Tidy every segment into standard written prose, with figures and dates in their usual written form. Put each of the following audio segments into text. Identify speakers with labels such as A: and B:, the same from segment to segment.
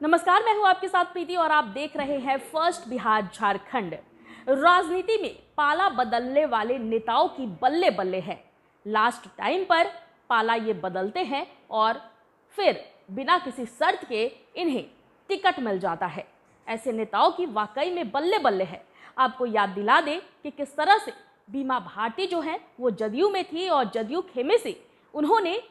A: नमस्कार, मैं हूं आपके साथ प्रीति और आप देख रहे हैं फर्स्ट बिहार झारखंड। राजनीति में पाला बदलने वाले नेताओं की बल्ले बल्ले है। लास्ट टाइम पर पाला ये बदलते हैं और फिर बिना किसी शर्त के इन्हें टिकट मिल जाता है। ऐसे नेताओं की वाकई में बल्ले बल्ले है। आपको याद दिला दें कि किस तरह से बीमा भारती जो है वो जदयू में थी और जदयू खेमे से उन्होंने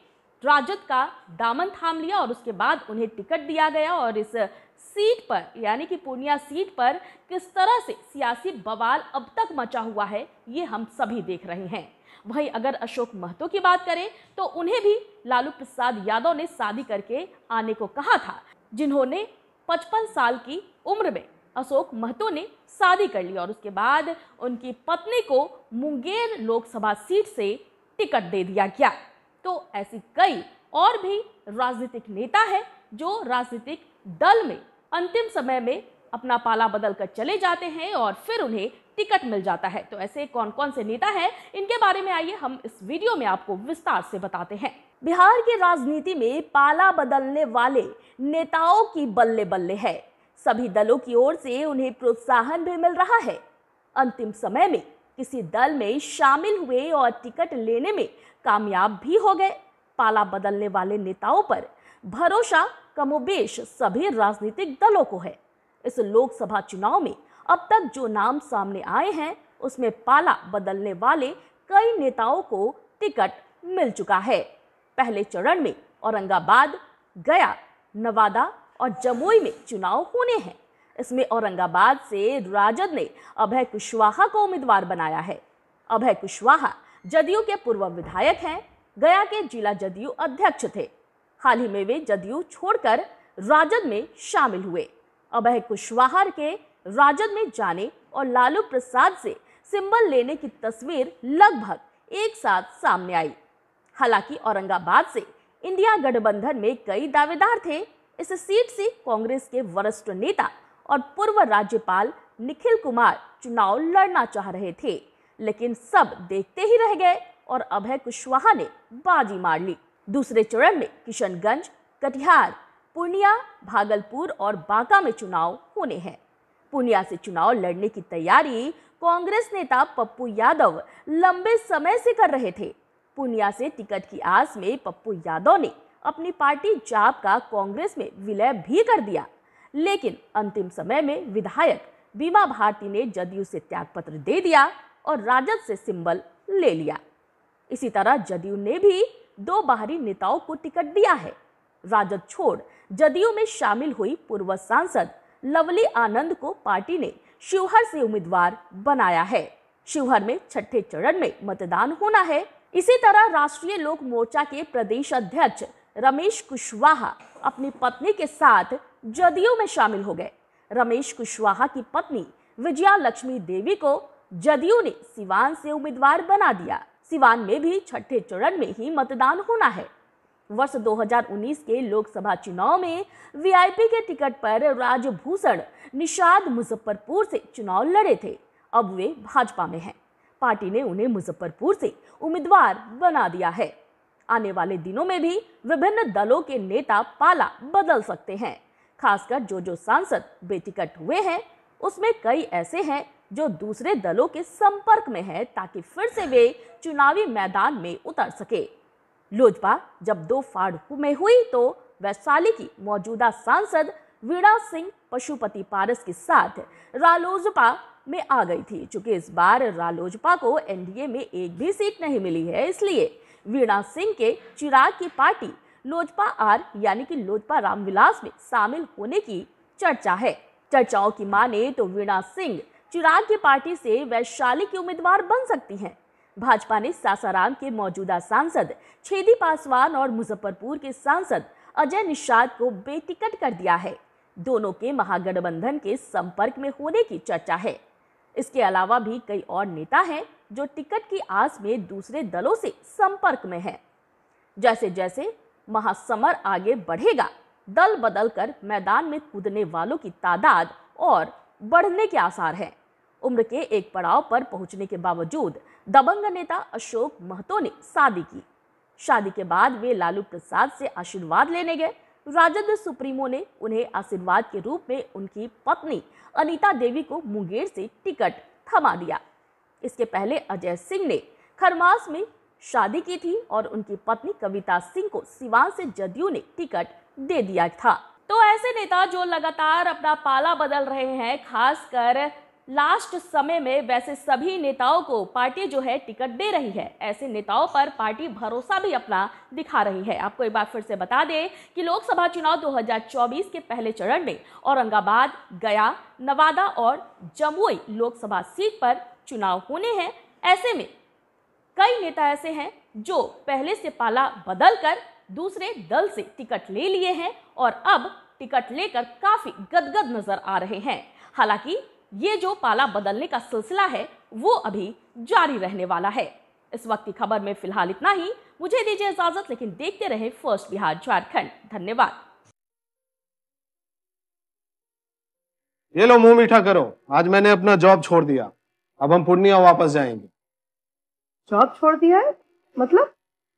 A: राजद का दामन थाम लिया और उसके बाद उन्हें टिकट दिया गया और इस सीट पर यानी कि पूर्णिया सीट पर किस तरह से सियासी बवाल अब तक मचा हुआ है ये हम सभी देख रहे हैं। वहीं अगर अशोक महतो की बात करें तो उन्हें भी लालू प्रसाद यादव ने शादी करके आने को कहा था, जिन्होंने 55 साल की उम्र में अशोक महतो ने शादी कर ली और उसके बाद उनकी पत्नी को मुंगेर लोकसभा सीट से टिकट दे दिया गया। तो ऐसी कई और भी राजनीतिक नेता हैं जो राजनीतिक दल में अंतिम समय में अपना पाला बदल कर चले जाते हैं और फिर उन्हें टिकट मिल जाता है। तो ऐसे कौन कौन से नेता हैं, इनके बारे में आइए हम इस वीडियो में आपको विस्तार से बताते हैं। बिहार की राजनीति में पाला बदलने वाले नेताओं की बल्ले बल्ले है। सभी दलों की ओर से उन्हें प्रोत्साहन भी मिल रहा है। अंतिम समय में किसी दल में शामिल हुए और टिकट लेने में कामयाब भी हो गए। पाला बदलने वाले नेताओं पर भरोसा कमोबेश सभी राजनीतिक दलों को है। इस लोकसभा चुनाव में अब तक जो नाम सामने आए हैं उसमें पाला बदलने वाले कई नेताओं को टिकट मिल चुका है। पहले चरण में औरंगाबाद, गया, नवादा और जमुई में चुनाव होने हैं। इसमें औरंगाबाद से राजद ने अभय कुशवाहा को उम्मीदवार बनाया है। अभय कुशवाहा जदयू के पूर्व विधायक हैं, गया के जिला जदयू अध्यक्ष थे। हाल ही में वे जदयू छोड़कर राजद में शामिल हुए। अभय कुशवाहा के राजद में जाने और लालू प्रसाद से सिंबल लेने की तस्वीर लगभग एक साथ सामने आई। हालांकि औरंगाबाद से इंडिया गठबंधन में कई दावेदार थे। इस सीट से कांग्रेस के वरिष्ठ नेता और पूर्व राज्यपाल निखिल कुमार चुनाव लड़ना चाह रहे थे, लेकिन सब देखते ही रह गए और अभय कुशवाहा ने बाजी मार ली। दूसरे चरण में किशनगंज, कटिहार, पूर्णिया, भागलपुर और बांका में चुनाव होने हैं। पूर्णिया से चुनाव लड़ने की तैयारी कांग्रेस नेता पप्पू यादव लंबे समय से कर रहे थे। पूर्णिया से टिकट की आस में पप्पू यादव ने अपनी पार्टी जाप का कांग्रेस में विलय भी कर दिया, लेकिन अंतिम समय में विधायक बीमा भारती ने जदयू से त्यागपत्र दे दिया और राजद से सिंबल ले लिया। इसी तरह जदयू ने भी दो बाहरी नेताओं को टिकट दिया है। राजद छोड़ जदयू में शामिल हुई पूर्व सांसद लवली आनंद को पार्टी ने शिवहर से उम्मीदवार बनाया है। शिवहर में छठे चरण में मतदान होना है। इसी तरह राष्ट्रीय लोक मोर्चा के प्रदेश अध्यक्ष रमेश कुशवाहा अपनी पत्नी के साथ जदयू में शामिल हो गए। रमेश कुशवाहा की पत्नी विजया लक्ष्मी देवी को जदयू ने सिवान से उम्मीदवार बना दिया। सिवान में भी छठे चरण में ही मतदान होना है। वर्ष 2019 के लोकसभा चुनाव में वीआईपी के टिकट पर राजभूषण निषाद मुजफ्फरपुर से चुनाव लड़े थे। अब वे भाजपा में हैं। पार्टी ने उन्हें मुजफ्फरपुर से उम्मीदवार बना दिया है। आने वाले दिनों में भी विभिन्न दलों के नेता पाला बदल सकते हैं। खासकर जो सांसद बेटिकट हुए हैं उसमें कई ऐसे हैं जो दूसरे दलों के संपर्क में है ताकि फिर से वे चुनावी मैदान में उतर सके। लोजपा जब दो फाड़ में हुई तो वैशाली की मौजूदा सांसद वीणा सिंह पशुपति पारस के साथ रालोजपा में आ गई थी। चूंकि इस बार रालोजपा को एनडीए में एक भी सीट नहीं मिली है, इसलिए वीणा सिंह के चिराग की पार्टी लोजपा आर यानी कि लोजपा रामविलास में शामिल होने की चर्चा है। चर्चाओं की माने तो वीणा सिंह चिराग की पार्टी से वैशाली की उम्मीदवार बन सकती हैं। भाजपा ने सासाराम के मौजूदा सांसद छेदी पासवान और मुजफ्फरपुर के सांसद अजय निषाद को बेटिकट कर दिया है। दोनों के महागठबंधन के संपर्क में होने की चर्चा है। इसके अलावा भी कई और नेता हैं जो टिकट की आस में दूसरे दलों से संपर्क में हैं। जैसे जैसे महासमर आगे बढ़ेगा, दल बदल कर मैदान में कूदने वालों की तादाद और बढ़ने के आसार हैं। उम्र के एक पड़ाव पर पहुंचने के बावजूद दबंग नेता अशोक महतो ने शादी की। शादी के बाद वे लालू प्रसाद से आशीर्वाद लेने गए। राजद सुप्रीमो ने उन्हें आशीर्वाद के रूप में उनकी पत्नी अनीता देवी को मुंगेर से टिकट थमा दिया। इसके पहले अजय सिंह ने खरमास में शादी की थी और उनकी पत्नी कविता सिंह को सिवान से जदयू ने टिकट दे दिया था। तो ऐसे नेता जो लगातार अपना पाला बदल रहे हैं, खासकर लास्ट समय में वैसे सभी नेताओं को पार्टी जो है टिकट दे रही है, ऐसे नेताओं पर पार्टी भरोसा भी अपना दिखा रही है। आपको एक बार फिर से बता दें कि लोकसभा चुनाव 2024 के पहले चरण में औरंगाबाद, गया, नवादा और जमुई लोकसभा सीट पर चुनाव होने हैं। ऐसे में कई नेता ऐसे हैं जो पहले से पाला बदलकर दूसरे दल से टिकट ले लिए हैं और अब टिकट लेकर काफी गदगद नजर आ रहे हैं। हालांकि ये जो पाला बदलने का सिलसिला है वो अभी जारी रहने वाला है। इस वक्त की खबर में फिलहाल इतना ही। मुझे दीजिए इजाजत, लेकिन देखते रहे फर्स्ट बिहार झारखंड। धन्यवाद।
B: ये लो मुंह मीठा करो, आज मैंने अपना जॉब छोड़ दिया, अब हम पूर्णिया वापस जाएंगे।
C: जॉब छोड़ दिया है? मतलब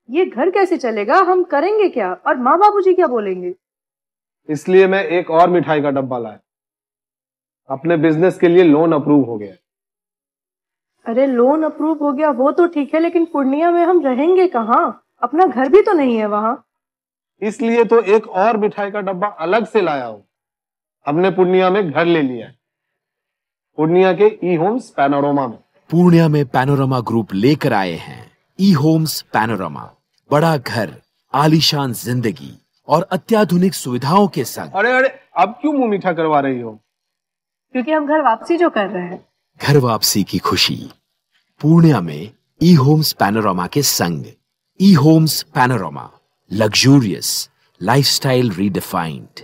C: ये घर कैसे चलेगा? हम करेंगे क्या? और माँ बाबूजी क्या बोलेंगे?
B: इसलिए मैं एक और मिठाई का डब्बा लाया। अपने बिजनेस के लिए लोन अप्रूव हो गया।
C: अरे लोन अप्रूव हो गया वो तो ठीक है, लेकिन पूर्णिया में हम रहेंगे कहाँ? अपना घर भी तो नहीं है वहाँ।
B: इसलिए तो एक और मिठाई का डब्बा अलग से लाया हूँ। हमने पूर्णिया में घर ले लिया है, पूर्णिया के ई होम्स पैनोरमा में।
D: पूर्णिया में पैनोरमा ग्रुप लेकर आए हैं ई होम्स पैनोरमा। बड़ा घर, आलीशान जिंदगी और अत्याधुनिक सुविधाओं के संग।
B: अरे अरे, अब क्यों मुंह मीठा करवा रही हो?
C: क्योंकि हम घर वापसी जो कर रहे हैं।
D: घर वापसी की खुशी पूर्णिया में ई होम्स पैनोरमा के संग। ई Homes Panorama, luxurious lifestyle redefined.